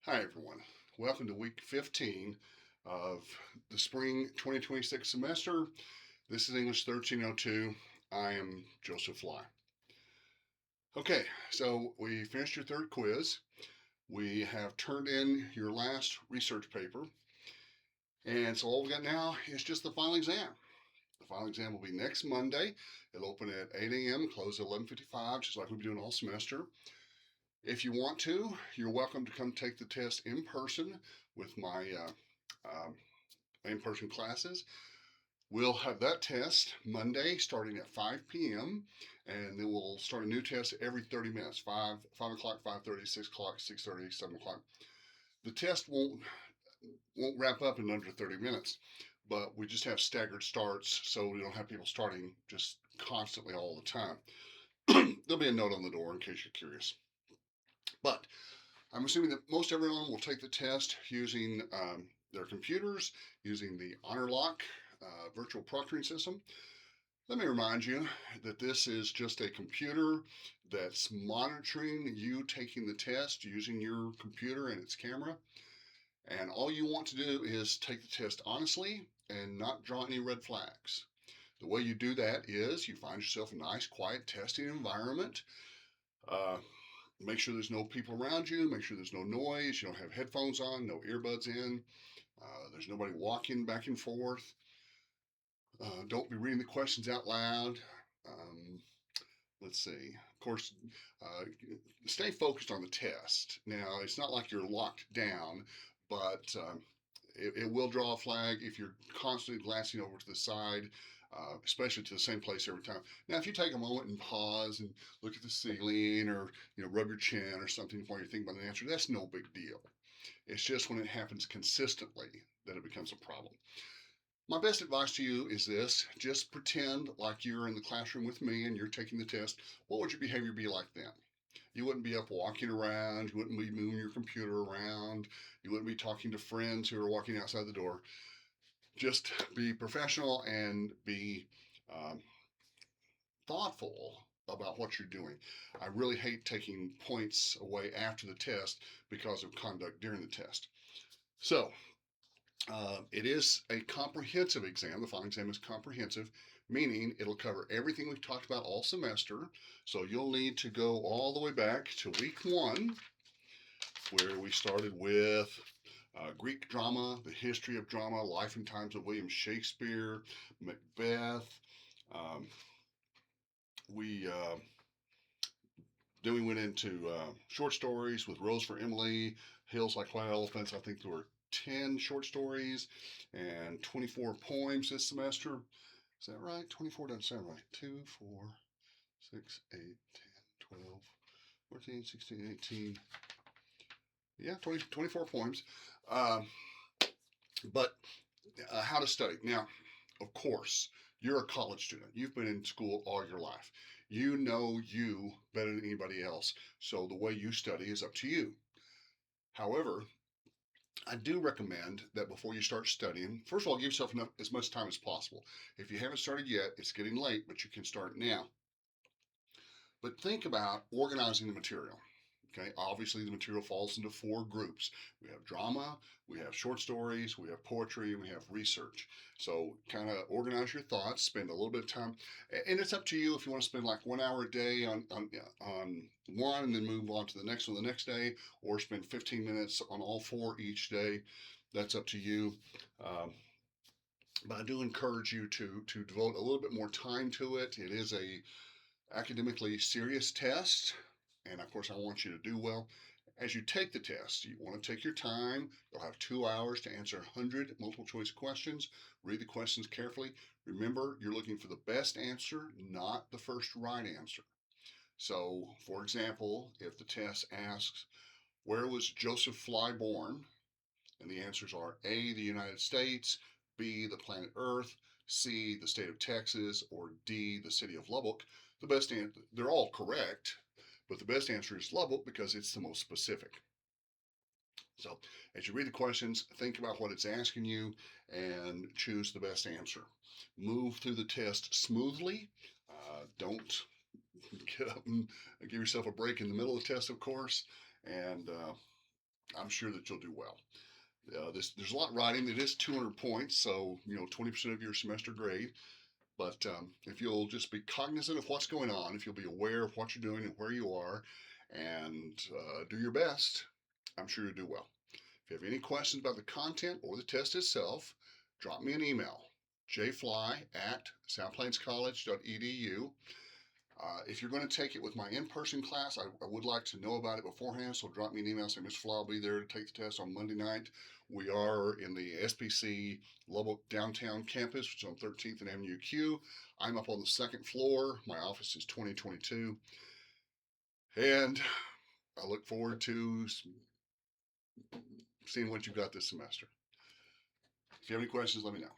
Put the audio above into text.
Hi, everyone. Welcome to week 15 of the spring 2026 semester. This is English 1302. I am Joseph Fly. Okay, so we finished your third quiz. We have turned in your last research paper. And so all we got now is just the final exam. The final exam will be next Monday. It'll open at 8 a.m., close at 11:55, just like we've been doing all semester. If you want to, you're welcome to come take the test in person with my in-person classes. We'll have that test Monday starting at 5 p.m. and then we'll start a new test every 30 minutes, 5 o'clock, 5:30, 6 o'clock, 6:30, 7 o'clock. The test won't wrap up in under 30 minutes, but we just have staggered starts so we don't have people starting just constantly all the time. There'll be a note on the door in case you're curious. But I'm assuming that most everyone will take the test using their computers, using the HonorLock virtual proctoring system. Let me remind you that this is just a computer that's monitoring you taking the test using your computer and its camera. And all you want to do is take the test honestly and not draw any red flags. The way you do that is you find yourself a nice, quiet testing environment. Uh, Make sure there's no people around you. Make sure there's no noise. You don't have headphones on, no earbuds in. There's nobody walking back and forth. Don't be reading the questions out loud. Um, let's see. Of course, uh, stay focused on the test. Now, it's not like you're locked down, but it will draw a flag if you're constantly glancing over to the side, especially to the same place every time. Now, if you take a moment and pause and look at the ceiling, or rub your chin or something while you're thinking about an answer, that's no big deal. It's just when it happens consistently that it becomes a problem. My best advice to you is this: just pretend like you're in the classroom with me and you're taking the test. What would your behavior be like then? You wouldn't be up walking around. You wouldn't be moving your computer around. You wouldn't be talking to friends who are walking outside the door. Just be professional and be um, thoughtful about what you're doing. I really hate taking points away after the test because of conduct during the test. So, it is a comprehensive exam. The final exam is comprehensive, meaning it'll cover everything we've talked about all semester. So you'll need to go all the way back to week 1, where we started with Greek drama, the history of drama, life and times of William Shakespeare, Macbeth. Um, we Then we went into short stories with Rose for Emily, Hills Like White Elephants. I think there were 10 short stories and 24 poems this semester. Is that right? 24 doesn't sound right. 2, 4, 6, 8, 10, 12, 14, 16, 18. Yeah, 24 poems. Um, but how to study. Now, of course, you're a college student. You've been in school all your life. You know you better than anybody else. So the way you study is up to you. However, I do recommend that before you start studying, first of all, give yourself as much time as possible. If you haven't started yet, it's getting late, but you can start now. But think about organizing the material. Okay, obviously the material falls into 4 groups. We have drama, we have short stories, we have poetry, and we have research. So kind of organize your thoughts, spend a little bit of time, and it's up to you if you want to spend like 1 hour a day on one and then move on to the next one the next day, or spend 15 minutes on all 4 each day. That's up to you. Um, but I do encourage you to devote a little bit more time to it. It is a academically serious test, and of course, I want you to do well. As you take the test, you want to take your time. You'll have 2 hours to answer 100 multiple choice questions. Read the questions carefully. Remember, you're looking for the best answer, not the first right answer. So, for example, if the test asks, where was Joseph Fly born? And the answers are A, the United States, B, the planet Earth, C, the state of Texas, or D, the city of Lubbock. They're all correct, but the best answer is Lubbock because it's the most specific. So as you read the questions, think about what it's asking you and choose the best answer. Move through the test smoothly. Don't get up and give yourself a break in the middle of the test, of course. And I'm sure that you'll do well. There's a lot writing. It is 200 points, so 20% of your semester grade. But if you'll just be cognizant of what's going on, if you'll be aware of what you're doing and where you are, and do your best, I'm sure you'll do well. If you have any questions about the content or the test itself, drop me an email, jfly@southplainscollege.edu. If you're going to take it with my in-person class, I would like to know about it beforehand, so drop me an email saying, Mr. Fly, I'll be there to take the test on Monday night. We are in the SPC Lubbock downtown campus, which is on 13th and Avenue Q. I'm up on the second floor. My office is 2022. And I look forward to seeing what you've got this semester. If you have any questions, let me know.